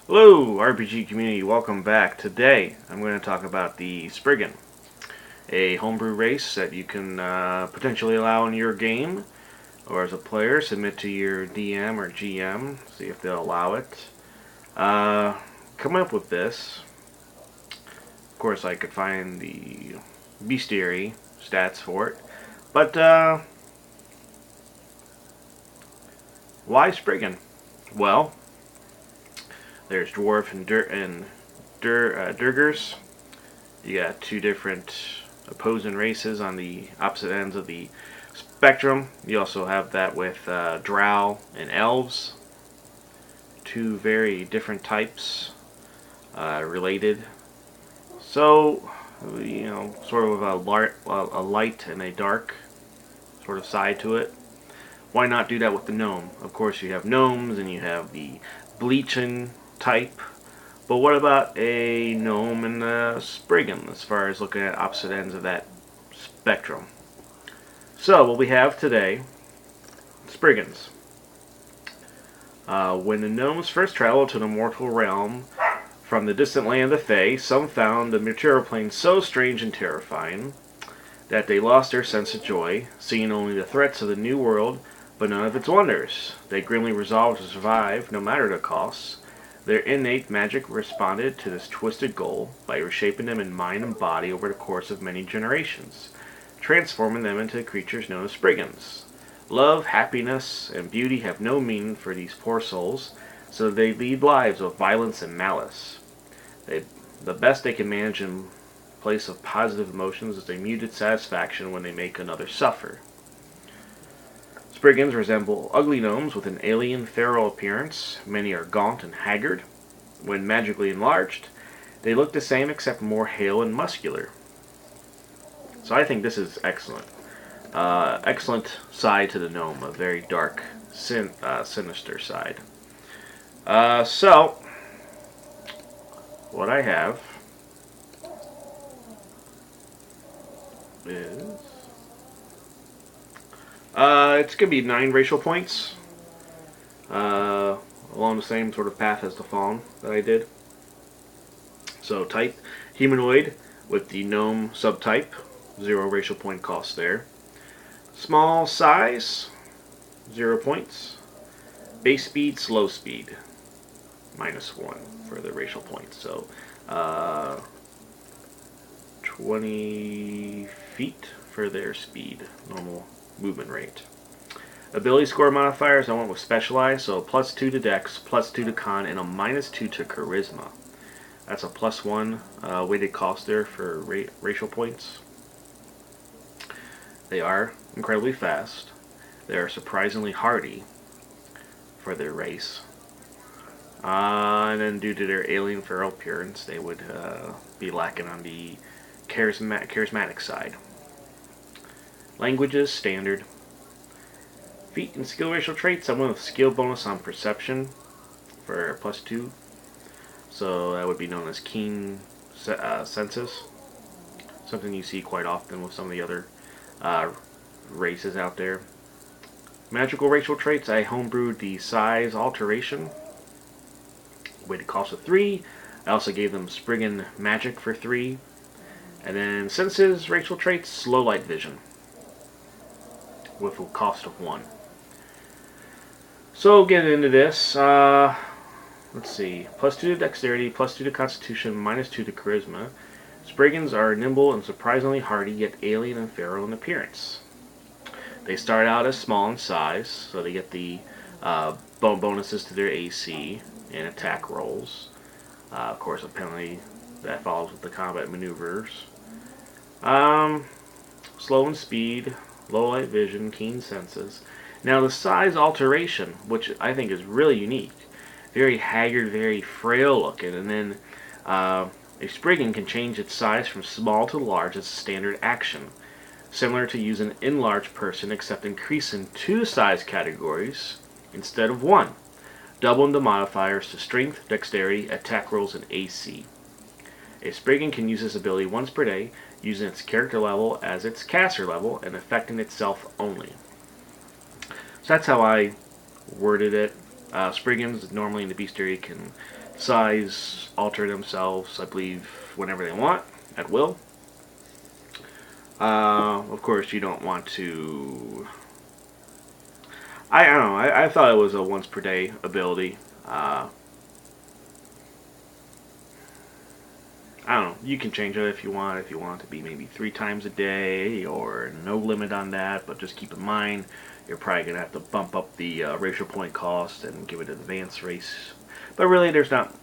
Hello, RPG community. Welcome back. Today, I'm going to talk about the Spriggan, a homebrew race that you can potentially allow in your game, or as a player, submit to your DM or GM, see if they'll allow it. Come up with this. Of course, I could find the bestiary stats for it, but why Spriggan? Well, there's dwarf and Durgers. You got two different opposing races on the opposite ends of the spectrum. You also have that with drow and elves. Two very different types related. So, sort of a light and a dark sort of side to it. Why not do that with the gnome? Of course, you have gnomes and you have the bleaching type. But what about a gnome and a Spriggan as far as looking at opposite ends of that spectrum? So, what we have today, Spriggans. When the gnomes first traveled to the mortal realm from the distant land of the Fae, some found the material plane so strange and terrifying that they lost their sense of joy, seeing only the threats of the new world, but none of its wonders. They grimly resolved to survive, no matter the costs. Their innate magic responded to this twisted goal by reshaping them in mind and body over the course of many generations, transforming them into creatures known as Spriggans. Love, happiness, and beauty have no meaning for these poor souls, so they lead lives of violence and malice. The best they can manage in place of positive emotions is a muted satisfaction when they make another suffer. Spriggans resemble ugly gnomes with an alien feral appearance. Many are gaunt and haggard. When magically enlarged, they look the same except more hale and muscular. So I think this is excellent. Excellent side to the gnome, a very dark, sinister side. So, what I have is it's going to be 9 racial points, along the same sort of path as the fawn that I did. So type, humanoid with the gnome subtype, 0 racial point cost there. Small size, 0 points. Base speed, slow speed, -1 for the racial points. So 20 feet for their speed, normal movement rate. Ability score modifiers, I went with specialized, so +2 to dex, +2 to con, and a -2 to charisma. That's a +1 weighted cost there for racial points. They are incredibly fast. They are surprisingly hardy for their race. And then due to their alien feral appearance, they would be lacking on the charismatic side. Languages, standard. Feat and skill racial traits, I went with skill bonus on perception for +2. So that would be known as keen senses. Something you see quite often with some of the other races out there. Magical racial traits, I homebrewed the size alteration. Weighted cost of 3. I also gave them Spriggan Magic for 3. And then senses, racial traits, slow light vision with a cost of 1. So getting into this, let's see, +2 to dexterity, +2 to constitution, -2 to charisma. Spriggans are nimble and surprisingly hardy, yet alien and feral in appearance. They start out as small in size, so they get the bonuses to their AC and attack rolls. Of course, a penalty that follows with the combat maneuvers. Slow in speed, low light vision, keen senses. Now the size alteration, which I think is really unique. Very haggard, very frail looking, and then a Spriggan can change its size from small to large as a standard action. Similar to use an enlarged person, except increasing 2 size categories instead of 1. Doubling the modifiers to strength, dexterity, attack rolls, and AC. A Spriggan can use this ability once per day, using its character level as its caster level and affecting itself only. So that's how I worded it. Spriggans, normally in the bestiary, can size, alter themselves, I believe, whenever they want, at will. Of course, you don't want to... I don't know, I thought it was a once per day ability. I don't know, you can change it if you want. If you want it to be maybe 3 times a day, or no limit on that, but just keep in mind, you're probably going to have to bump up the racial point cost and give it an advanced race. But really, there's not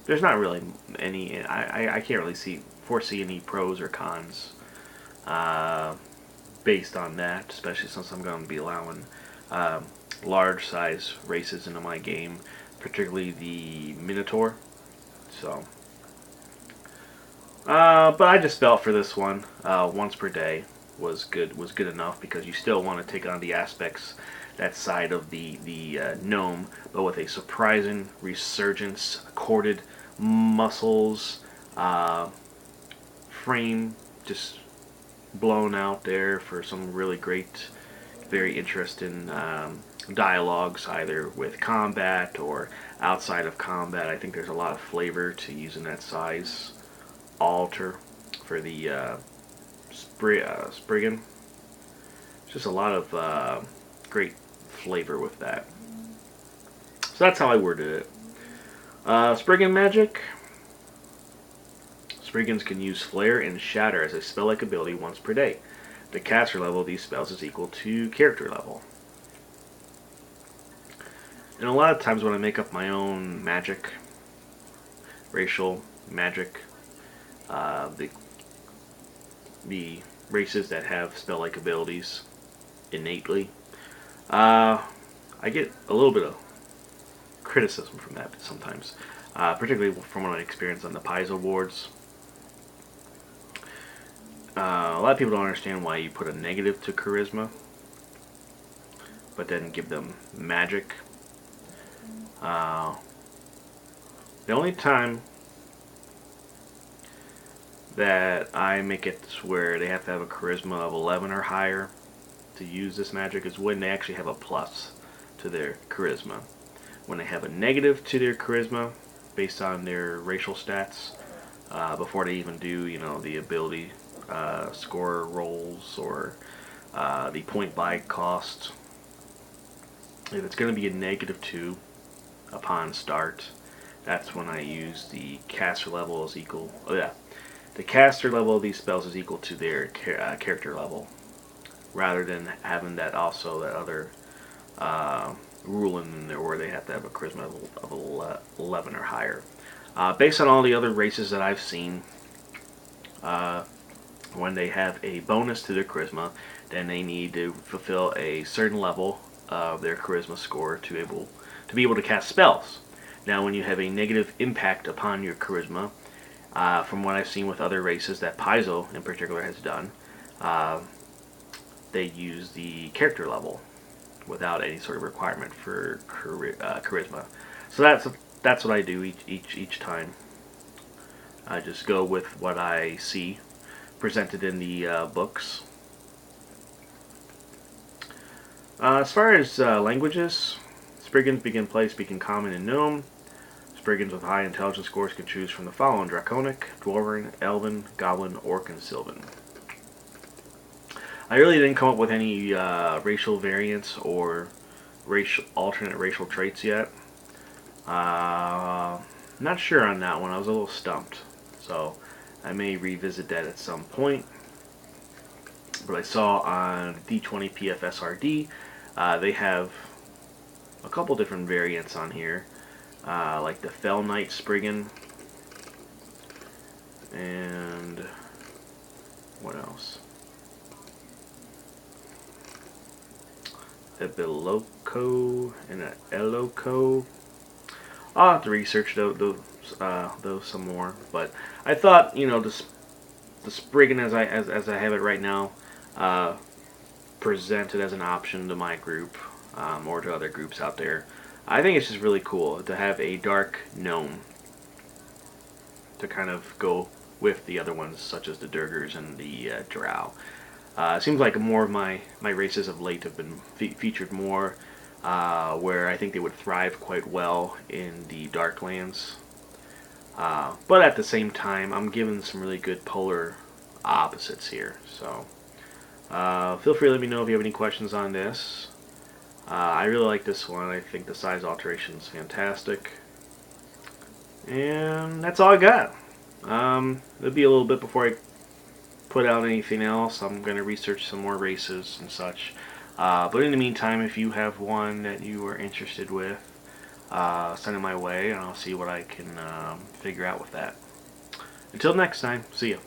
really any, I can't really foresee any pros or cons based on that, especially since I'm going to be allowing large size races into my game, particularly the Minotaur. So, but I just felt for this one, once per day was good enough, because you still want to take on the aspects, that side of the gnome, but with a surprising resurgence, corded muscles, frame just blown out there for some really great, very interesting dialogues, either with combat or outside of combat. I think there's a lot of flavor to using that size alter for the Spriggan. Just a lot of great flavor with that. So that's how I worded it. Spriggan Magic. Spriggans can use Flare and Shatter as a spell-like ability once per day. The caster level of these spells is equal to character level. And a lot of times when I make up my own magic, racial magic, the races that have spell-like abilities innately, I get a little bit of criticism from that sometimes, particularly from what I experienced on the Paizo boards. A lot of people don't understand why you put a negative to charisma, but then give them magic. The only time that I make it where they have to have a charisma of 11 or higher to use this magic is when they actually have a plus to their charisma. When they have a negative to their charisma based on their racial stats, before they even do, the ability score rolls or the point buy cost, if it's going to be a -2 upon start, that's when I use the caster level is equal. Oh yeah, the caster level of these spells is equal to their character level, rather than having that other rule in there where they have to have a charisma of 11 or higher. Based on all the other races that I've seen, when they have a bonus to their charisma, then they need to fulfill a certain level of their charisma score to be able to cast spells. Now, when you have a negative impact upon your charisma, from what I've seen with other races that Paizo in particular has done, they use the character level without any sort of requirement for charisma. So that's what I do each time. I just go with what I see presented in the books. As far as languages, Spriggans begin play speaking Common and Gnome. Spriggans with high intelligence scores can choose from the following: Draconic, Dwarven, Elven, Goblin, Orc, and Sylvan. I really didn't come up with any racial variants or alternate racial traits yet. Not sure on that one. I was a little stumped. So I may revisit that at some point. But I saw on D20 PFSRD, they have a couple different variants on here, like the Fell Knight Spriggan, and what else? A Beloco and an Eloco. I'll have to research those some more. But I thought, the Spriggan as I have it right now, presented as an option to my group, or to other groups out there. I think it's just really cool to have a dark gnome to kind of go with the other ones, such as the Durgers and the Drow. It seems like more of my races of late have been featured more where I think they would thrive quite well in the Darklands. But at the same time, I'm given some really good polar opposites here. So feel free to let me know if you have any questions on this. I really like this one. I think the size alteration is fantastic. And that's all I got. It'll be a little bit before I put out anything else. I'm going to research some more races and such. But in the meantime, if you have one that you are interested with, send it my way and I'll see what I can figure out with that. Until next time, see ya.